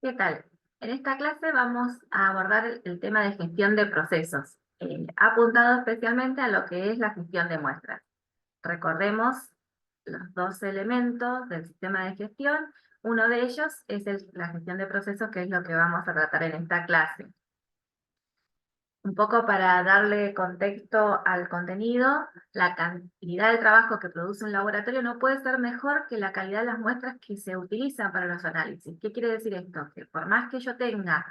¿Qué tal? En esta clase vamos a abordar el tema de gestión de procesos, apuntado especialmente a lo que es la gestión de muestras. Recordemos los dos elementos del sistema de gestión. Uno de ellos es la gestión de procesos, que es lo que vamos a tratar en esta clase. Un poco para darle contexto al contenido, la cantidad de trabajo que produce un laboratorio no puede ser mejor que la calidad de las muestras que se utilizan para los análisis. ¿Qué quiere decir esto? Que por más que yo tenga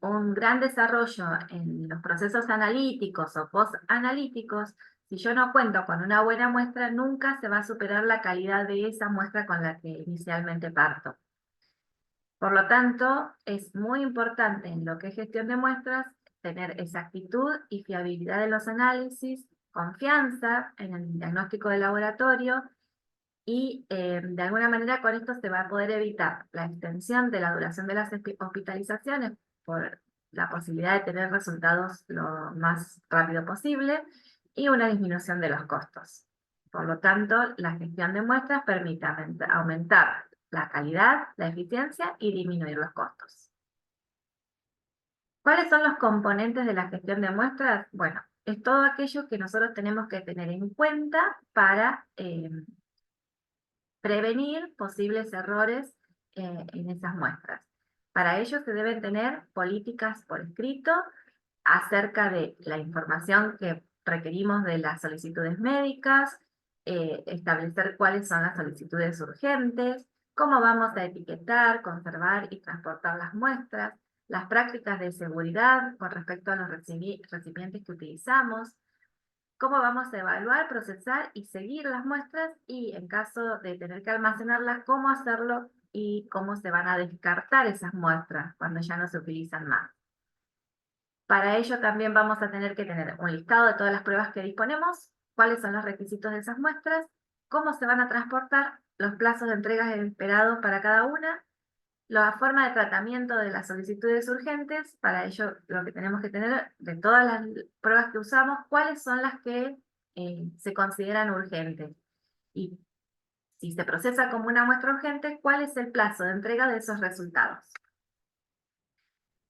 un gran desarrollo en los procesos analíticos o post-analíticos, si yo no cuento con una buena muestra, nunca se va a superar la calidad de esa muestra con la que inicialmente parto. Por lo tanto, es muy importante en lo que es gestión de muestras tener exactitud y fiabilidad de los análisis, confianza en el diagnóstico de laboratorio y de alguna manera con esto se va a poder evitar la extensión de la duración de las hospitalizaciones por la posibilidad de tener resultados lo más rápido posible y una disminución de los costos. Por lo tanto, la gestión de muestras permite aumentar la calidad, la eficiencia y disminuir los costos. ¿Cuáles son los componentes de la gestión de muestras? Bueno, es todo aquello que nosotros tenemos que tener en cuenta para prevenir posibles errores en esas muestras. Para ello se deben tener políticas por escrito acerca de la información que requerimos de las solicitudes médicas, establecer cuáles son las solicitudes urgentes, cómo vamos a etiquetar, conservar y transportar las muestras, las prácticas de seguridad con respecto a los recipientes que utilizamos, cómo vamos a evaluar, procesar y seguir las muestras y en caso de tener que almacenarlas, cómo hacerlo y cómo se van a descartar esas muestras cuando ya no se utilizan más. Para ello también vamos a tener que tener un listado de todas las pruebas que disponemos, cuáles son los requisitos de esas muestras, cómo se van a transportar, los plazos de entrega esperados para cada una, la forma de tratamiento de las solicitudes urgentes. Para ello lo que tenemos que tener de todas las pruebas que usamos, cuáles son las que se consideran urgentes. Y si se procesa como una muestra urgente, ¿cuál es el plazo de entrega de esos resultados?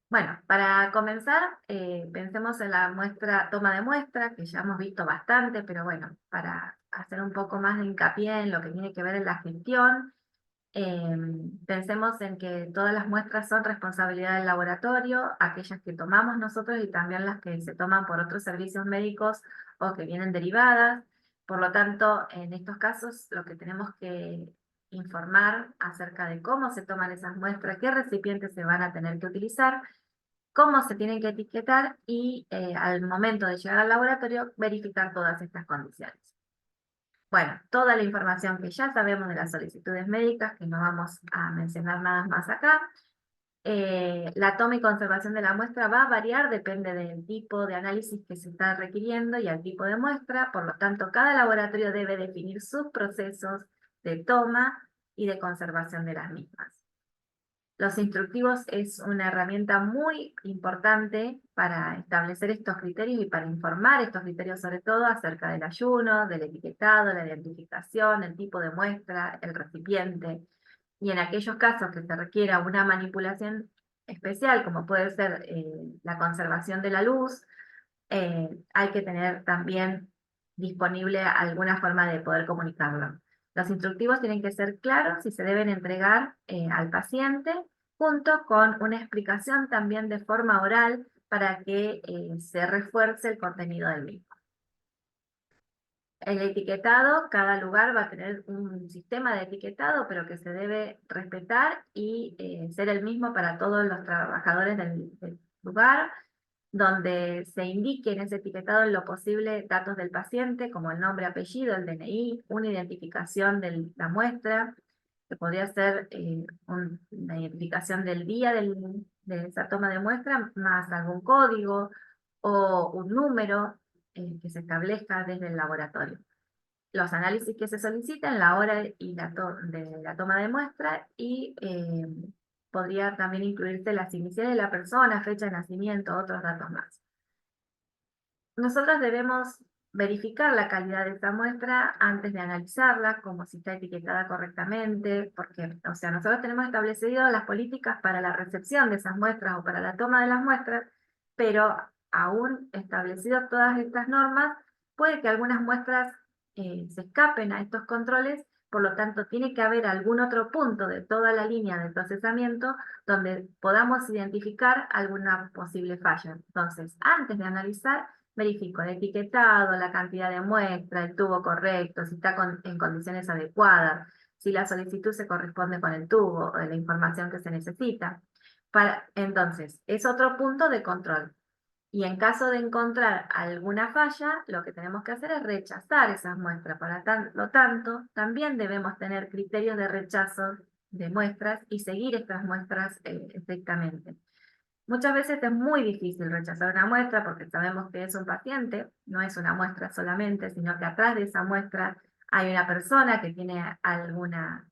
Bueno, para comenzar, pensemos en la toma de muestra, que ya hemos visto bastante, pero bueno, para hacer un poco más de hincapié en lo que tiene que ver en la gestión, pensemos en que todas las muestras son responsabilidad del laboratorio, aquellas que tomamos nosotros y también las que se toman por otros servicios médicos o que vienen derivadas. Por lo tanto, en estos casos, lo que tenemos que informar acerca de cómo se toman esas muestras, qué recipientes se van a tener que utilizar, cómo se tienen que etiquetar y al momento de llegar al laboratorio verificar todas estas condiciones. Bueno, toda la información que ya sabemos de las solicitudes médicas, que no vamos a mencionar nada más acá. La toma y conservación de la muestra va a variar, depende del tipo de análisis que se está requiriendo y al tipo de muestra, por lo tanto, cada laboratorio debe definir sus procesos de toma y de conservación de las mismas. Los instructivos es una herramienta muy importante para establecer estos criterios y para informar estos criterios, sobre todo acerca del ayuno, del etiquetado, la identificación, el tipo de muestra, el recipiente. Y en aquellos casos que se requiera una manipulación especial, como puede ser la conservación de la luz, hay que tener también disponible alguna forma de poder comunicarlo. Los instructivos tienen que ser claros y se deben entregar al paciente junto con una explicación también de forma oral para que se refuerce el contenido del mismo. El etiquetado, cada lugar va a tener un sistema de etiquetado, pero que se debe respetar y ser el mismo para todos los trabajadores del lugar, donde se indique en ese etiquetado en lo posible datos del paciente, como el nombre, apellido, el DNI, una identificación de la muestra, que podría ser una identificación del día de esa toma de muestra, más algún código o un número que se establezca desde el laboratorio. Los análisis que se soliciten, la hora y de la toma de muestra y podría también incluirse las iniciales de la persona, fecha de nacimiento, otros datos más. Nosotros debemos verificar la calidad de esa muestra antes de analizarla, como si está etiquetada correctamente, porque, o sea, nosotros tenemos establecido las políticas para la recepción de esas muestras o para la toma de las muestras, pero aún establecidas todas estas normas, puede que algunas muestras se escapen a estos controles, por lo tanto, tiene que haber algún otro punto de toda la línea de procesamiento donde podamos identificar alguna posible falla. Entonces, antes de analizar, verifico el etiquetado, la cantidad de muestra, el tubo correcto, si está en condiciones adecuadas, si la solicitud se corresponde con el tubo o de la información que se necesita. Entonces, es otro punto de control. Y en caso de encontrar alguna falla, lo que tenemos que hacer es rechazar esas muestras. Lo tanto, también debemos tener criterios de rechazo de muestras y seguir estas muestras estrictamente. Muchas veces es muy difícil rechazar una muestra porque sabemos que es un paciente, no es una muestra solamente, sino que atrás de esa muestra hay una persona que tiene alguna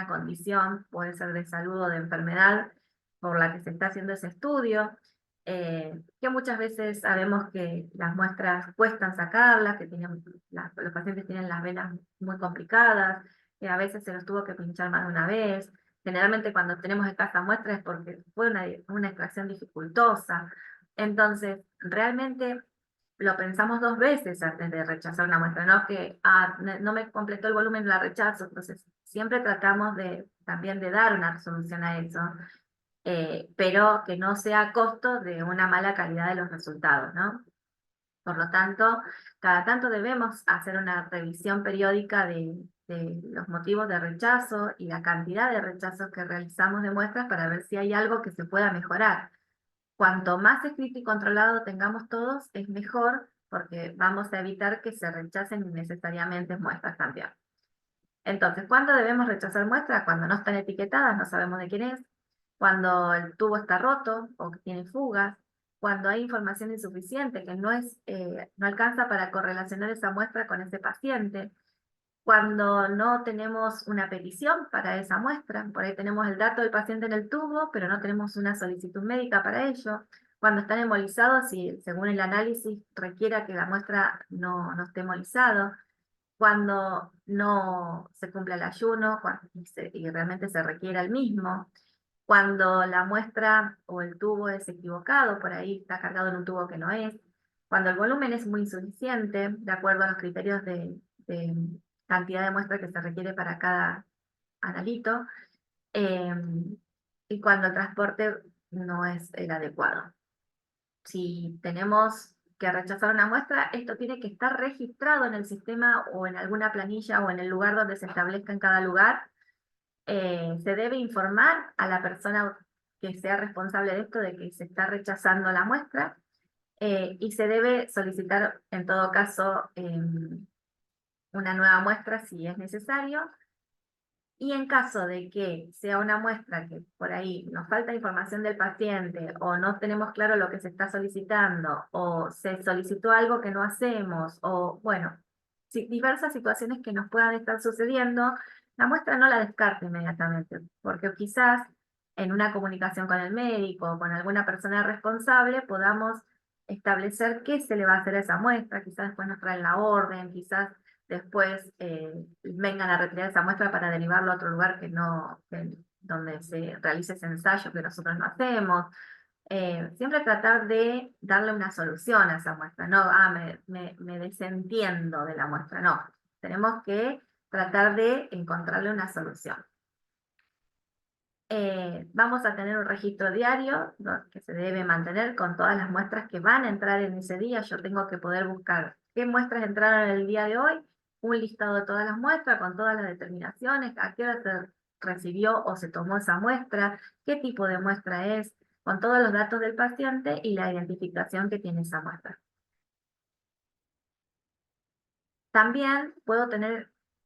condición, puede ser de salud o de enfermedad, por la que se está haciendo ese estudio, que muchas veces sabemos que las muestras cuestan sacarlas, que los pacientes tienen las venas muy complicadas, que a veces se los tuvo que pinchar más de una vez. Generalmente cuando tenemos escasa muestra es porque fue una extracción dificultosa. Entonces, realmente lo pensamos dos veces antes de rechazar una muestra, no que no me completó el volumen, la rechazo. Entonces, siempre tratamos también de dar una resolución a eso, pero que no sea a costo de una mala calidad de los resultados, ¿no? Por lo tanto, cada tanto debemos hacer una revisión periódica de los motivos de rechazo y la cantidad de rechazos que realizamos de muestras para ver si hay algo que se pueda mejorar. Cuanto más escrito y controlado tengamos todos, es mejor porque vamos a evitar que se rechacen innecesariamente muestras también. Entonces, ¿cuándo debemos rechazar muestras? Cuando no están etiquetadas, no sabemos de quién es, cuando el tubo está roto o que tiene fugas, cuando hay información insuficiente que no alcanza para correlacionar esa muestra con ese paciente, cuando no tenemos una petición para esa muestra, por ahí tenemos el dato del paciente en el tubo, pero no tenemos una solicitud médica para ello, cuando están embolizados y según el análisis requiera que la muestra no esté embolizado, cuando no se cumple el ayuno y realmente se requiera el mismo, cuando la muestra o el tubo es equivocado, por ahí está cargado en un tubo que no es, cuando el volumen es muy insuficiente, de acuerdo a los criterios de cantidad de muestra que se requiere para cada analito, eh, y cuando el transporte no es el adecuado. Si tenemos que rechazar una muestra, esto tiene que estar registrado en el sistema o en alguna planilla o en el lugar donde se establezca en cada lugar. Se debe informar a la persona que sea responsable de esto de que se está rechazando la muestra, y se debe solicitar en todo caso una nueva muestra si es necesario. Y en caso de que sea una muestra que por ahí nos falta información del paciente o no tenemos claro lo que se está solicitando o se solicitó algo que no hacemos o bueno, diversas situaciones que nos puedan estar sucediendo, la muestra no la descarte inmediatamente, porque quizás en una comunicación con el médico o con alguna persona responsable podamos establecer qué se le va a hacer a esa muestra, quizás después nos traen la orden, quizás después vengan a retirar esa muestra para derivarlo a otro lugar donde se realice ese ensayo que nosotros no hacemos. Siempre tratar de darle una solución a esa muestra, no, me desentiendo de la muestra, no. Tenemos que tratar de encontrarle una solución. Vamos a tener un registro diario que se debe mantener con todas las muestras que van a entrar en ese día. Yo tengo que poder buscar qué muestras entraron en el día de hoy, un listado de todas las muestras con todas las determinaciones, a qué hora se recibió o se tomó esa muestra, qué tipo de muestra es, con todos los datos del paciente y la identificación que tiene esa muestra. También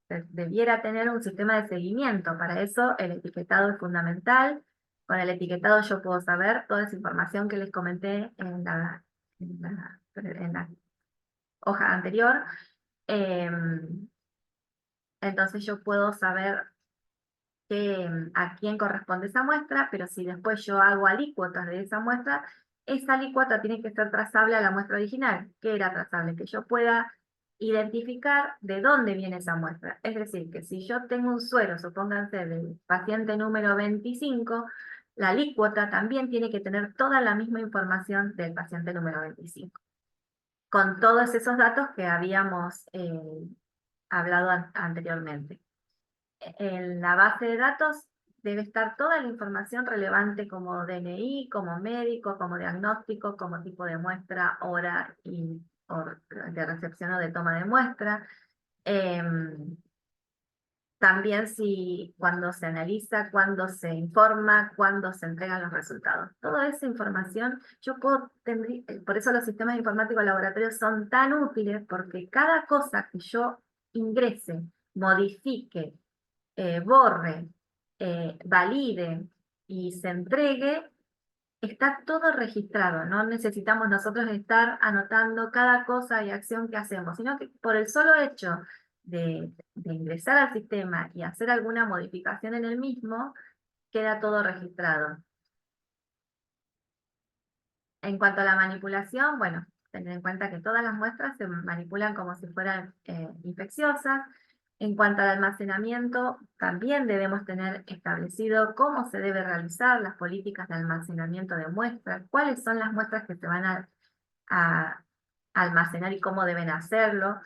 debiera tener un sistema de seguimiento. Para eso el etiquetado es fundamental. Con el etiquetado yo puedo saber toda esa información que les comenté en la hoja anterior. Entonces yo puedo saber a quién corresponde esa muestra, pero si después yo hago alícuotas de esa muestra, esa alícuota tiene que ser trazable a la muestra original. ¿Qué era trazable? Que yo pueda identificar de dónde viene esa muestra. Es decir, que si yo tengo un suero, supónganse, del paciente número 25, la alícuota también tiene que tener toda la misma información del paciente número 25, con todos esos datos que habíamos hablado anteriormente. En la base de datos debe estar toda la información relevante como DNI, como médico, como diagnóstico, como tipo de muestra, hora de recepción o de toma de muestra. También si cuando se analiza, cuando se informa, cuando se entregan los resultados. Toda esa información por eso los sistemas informáticos laboratorios son tan útiles, porque cada cosa que yo ingrese, modifique, borre, valide y se entregue, está todo registrado. No necesitamos nosotros estar anotando cada cosa y acción que hacemos, sino que por el solo hecho de ingresar al sistema y hacer alguna modificación en el mismo, queda todo registrado. En cuanto a la manipulación, bueno, tener en cuenta que todas las muestras se manipulan como si fueran infecciosas. En cuanto al almacenamiento, también debemos tener establecido cómo se debe realizar las políticas de almacenamiento de muestras, cuáles son las muestras que se van a almacenar y cómo deben hacerlo,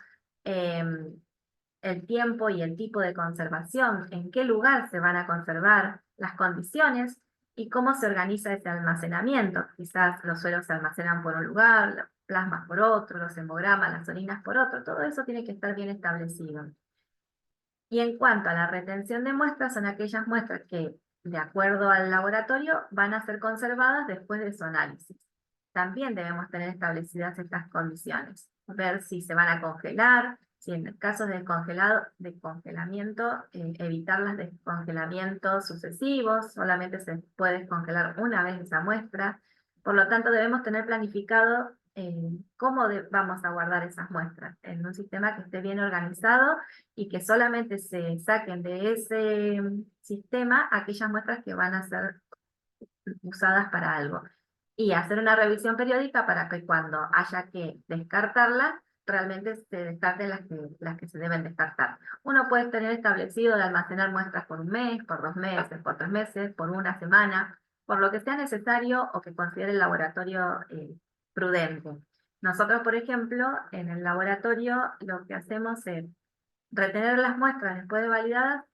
el tiempo y el tipo de conservación, en qué lugar se van a conservar, las condiciones y cómo se organiza ese almacenamiento. Quizás los sueros se almacenan por un lugar, los plasmas por otro, los hemogramas, las orinas por otro, todo eso tiene que estar bien establecido. Y en cuanto a la retención de muestras, son aquellas muestras que, de acuerdo al laboratorio, van a ser conservadas después de su análisis. También debemos tener establecidas estas condiciones. Ver si se van a congelar, si en casos de congelamiento, evitar los descongelamientos sucesivos, solamente se puede descongelar una vez esa muestra. Por lo tanto, debemos tener planificado cómo vamos a guardar esas muestras en un sistema que esté bien organizado y que solamente se saquen de ese sistema aquellas muestras que van a ser usadas para algo. Y hacer una revisión periódica para que cuando haya que descartarlas, realmente se descarten las que se deben descartar. Uno puede tener establecido de almacenar muestras por un mes, por 2 meses, por 3 meses, por una semana, por lo que sea necesario o que considere el laboratorio prudente. Nosotros, por ejemplo, en el laboratorio lo que hacemos es retener las muestras después de validadas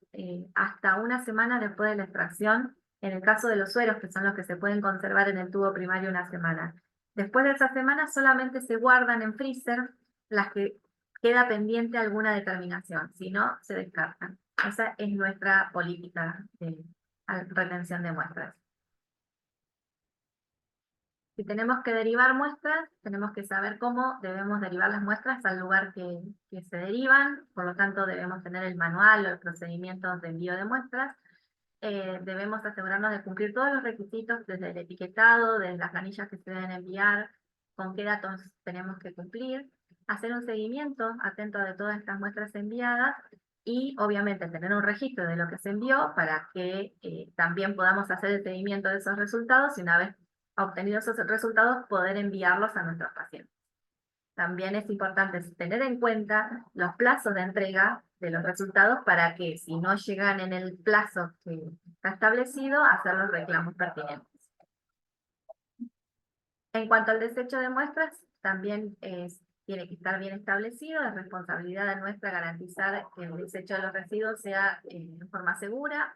hasta una semana después de la extracción, en el caso de los sueros, que son los que se pueden conservar en el tubo primario una semana. Después de esa semana solamente se guardan en freezer las que queda pendiente alguna determinación, si no, se descartan. Esa es nuestra política de retención de muestras. Si tenemos que derivar muestras, tenemos que saber cómo debemos derivar las muestras al lugar que se derivan, por lo tanto debemos tener el manual o los procedimientos de envío de muestras. Debemos asegurarnos de cumplir todos los requisitos, desde el etiquetado, desde las planillas que se deben enviar, con qué datos tenemos que cumplir, hacer un seguimiento atento de todas estas muestras enviadas y obviamente tener un registro de lo que se envió para que también podamos hacer el seguimiento de esos resultados y una vez obtenidos esos resultados poder enviarlos a nuestros pacientes. También es importante tener en cuenta los plazos de entrega de los resultados para que si no llegan en el plazo que está establecido, hacer los reclamos pertinentes. En cuanto al desecho de muestras, también tiene que estar bien establecido, es responsabilidad nuestra garantizar que el desecho de los residuos sea en forma segura.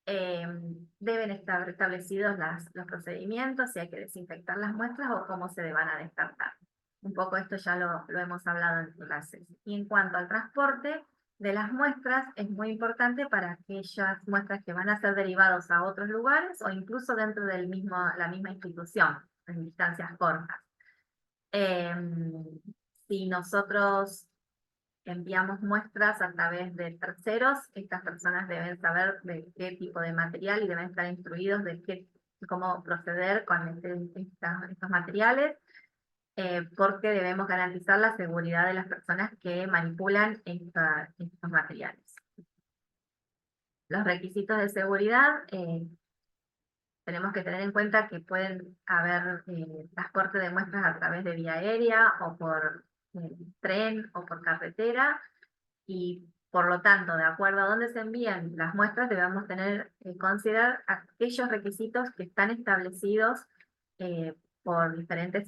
Deben estar establecidos los procedimientos, si hay que desinfectar las muestras o cómo se van a descartar. Un poco esto ya lo hemos hablado en clases. Y en cuanto al transporte de las muestras, es muy importante para aquellas muestras que van a ser derivados a otros lugares o incluso dentro de la misma institución, en distancias cortas. Si nosotros enviamos muestras a través de terceros, estas personas deben saber de qué tipo de material y deben estar instruidos de cómo proceder con estos materiales, porque debemos garantizar la seguridad de las personas que manipulan estos materiales. Los requisitos de seguridad Tenemos que tener en cuenta que pueden haber transporte de muestras a través de vía aérea o por tren o por carretera, y por lo tanto, de acuerdo a dónde se envían las muestras, debemos tener considerar aquellos requisitos que están establecidos eh, por diferentes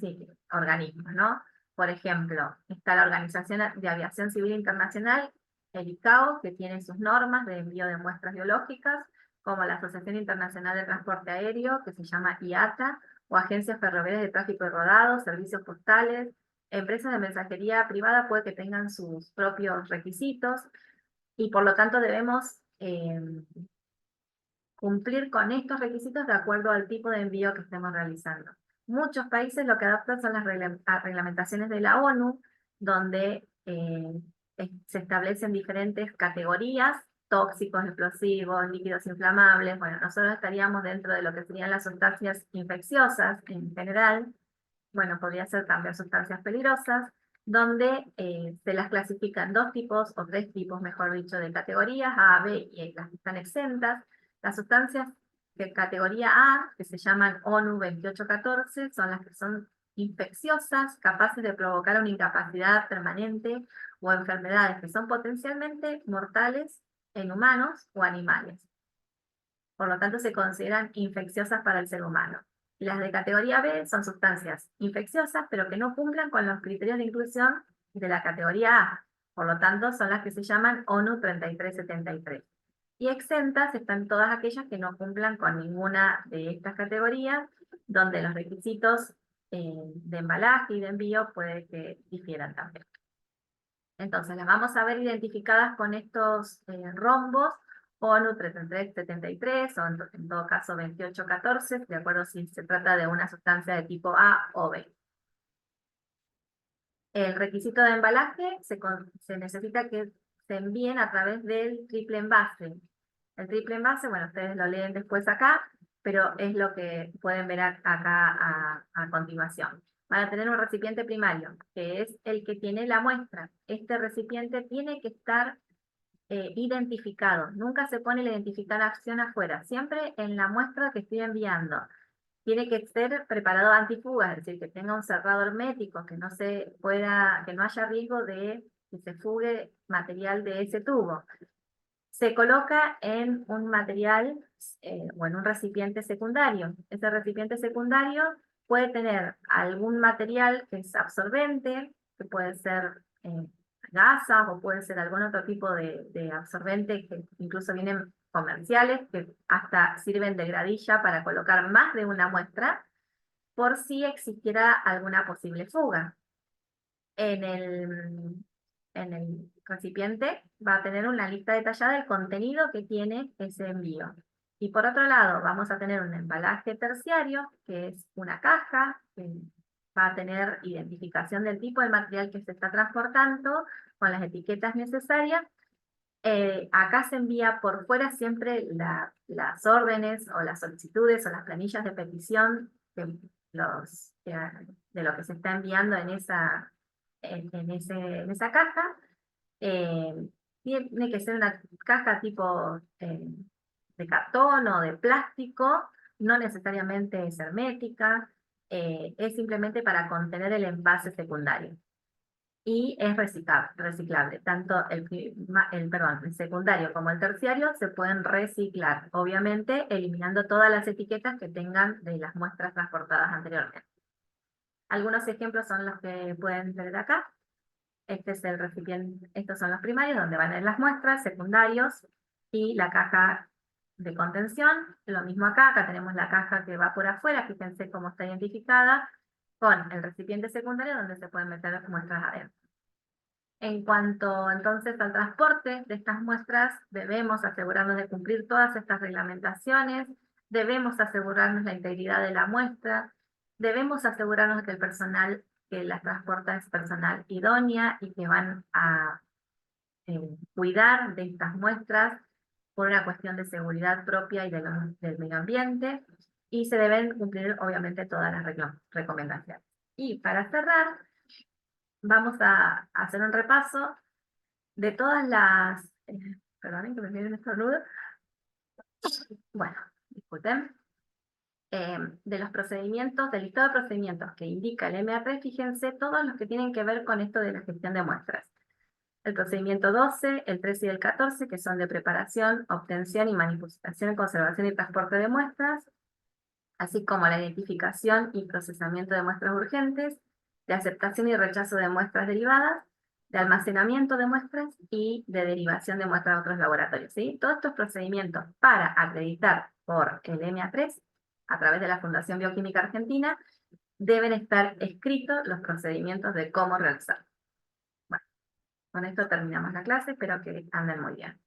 organismos, ¿no? Por ejemplo, está la Organización de Aviación Civil Internacional, el ICAO, que tiene sus normas de envío de muestras biológicas, como la Asociación Internacional de Transporte Aéreo, que se llama IATA, o agencias ferroviarias de tráfico y rodado, servicios postales, empresas de mensajería privada puede que tengan sus propios requisitos, y por lo tanto debemos cumplir con estos requisitos de acuerdo al tipo de envío que estemos realizando. Muchos países lo que adoptan son las reglamentaciones de la ONU, donde se establecen diferentes categorías: tóxicos, explosivos, líquidos inflamables. Bueno, nosotros estaríamos dentro de lo que serían las sustancias infecciosas en general. Bueno, podría ser también sustancias peligrosas, donde se las clasifican dos tipos o tres tipos, mejor dicho, de categorías: A, B y las que están exentas. Las sustancias de categoría A, que se llaman ONU 2814, son las que son infecciosas, capaces de provocar una incapacidad permanente o enfermedades que son potencialmente mortales en humanos o animales. Por lo tanto, se consideran infecciosas para el ser humano. Las de categoría B son sustancias infecciosas, pero que no cumplan con los criterios de inclusión de la categoría A. Por lo tanto, son las que se llaman ONU 3373. Y exentas están todas aquellas que no cumplan con ninguna de estas categorías, donde los requisitos de embalaje y de envío puede que difieran también. Entonces, las vamos a ver identificadas con estos rombos: ONU 3373, o en todo caso 2814, de acuerdo si se trata de una sustancia de tipo A o B. El requisito de embalaje se necesita que se envíen a través del triple envase. El triple envase, bueno, ustedes lo leen después acá, pero es lo que pueden ver acá a continuación. Van a tener un recipiente primario, que es el que tiene la muestra. Este recipiente tiene que estar identificado. Nunca se pone la identificación afuera, siempre en la muestra que estoy enviando. Tiene que ser preparado antifugas, es decir, que tenga un cerrado hermético, que no se pueda, que no haya riesgo de que se fugue material de ese tubo. Se coloca en un material o en un recipiente secundario. Ese recipiente secundario puede tener algún material que es absorbente, que puede ser gasas o puede ser algún otro tipo de absorbente, que incluso vienen comerciales, que hasta sirven de gradilla para colocar más de una muestra, por si existiera alguna posible fuga. En el recipiente va a tener una lista detallada del contenido que tiene ese envío. Y por otro lado, vamos a tener un embalaje terciario, que es una caja, que va a tener identificación del tipo de material que se está transportando, con las etiquetas necesarias. Acá se envía por fuera siempre las órdenes o las solicitudes o las planillas de petición de lo que se está enviando en esa caja. Tiene que ser una caja tipo de cartón o de plástico, no necesariamente es hermética, es simplemente para contener el envase secundario. Y es reciclable. Tanto el secundario como el terciario se pueden reciclar, obviamente eliminando todas las etiquetas que tengan de las muestras transportadas anteriormente. Algunos ejemplos son los que pueden ver acá. Este es el recipiente, estos son los primarios, donde van a ir las muestras, secundarios, y la caja de contención. Lo mismo acá tenemos la caja que va por afuera, fíjense cómo está identificada, con el recipiente secundario donde se pueden meter las muestras adentro. En cuanto entonces al transporte de estas muestras, debemos asegurarnos de cumplir todas estas reglamentaciones, debemos asegurarnos la integridad de la muestra, debemos asegurarnos que el personal que las transporta es personal idónea y que van a cuidar de estas muestras por una cuestión de seguridad propia y del medio ambiente, y se deben cumplir obviamente todas las recomendaciones. Y para cerrar, vamos a hacer un repaso de todas las... perdonen que me viene un estornudo. Bueno, disculpen. de los procedimientos, del listado de procedimientos que indica el MA3, fíjense todos los que tienen que ver con esto de la gestión de muestras. El procedimiento 12, el 13 y el 14, que son de preparación, obtención y manipulación, conservación y transporte de muestras, así como la identificación y procesamiento de muestras urgentes, de aceptación y rechazo de muestras derivadas, de almacenamiento de muestras y de derivación de muestras a otros laboratorios, ¿sí? Todos estos procedimientos para acreditar por el MA3, a través de la Fundación Bioquímica Argentina, deben estar escritos los procedimientos de cómo realizarlo. Bueno, con esto terminamos la clase, espero que anden muy bien.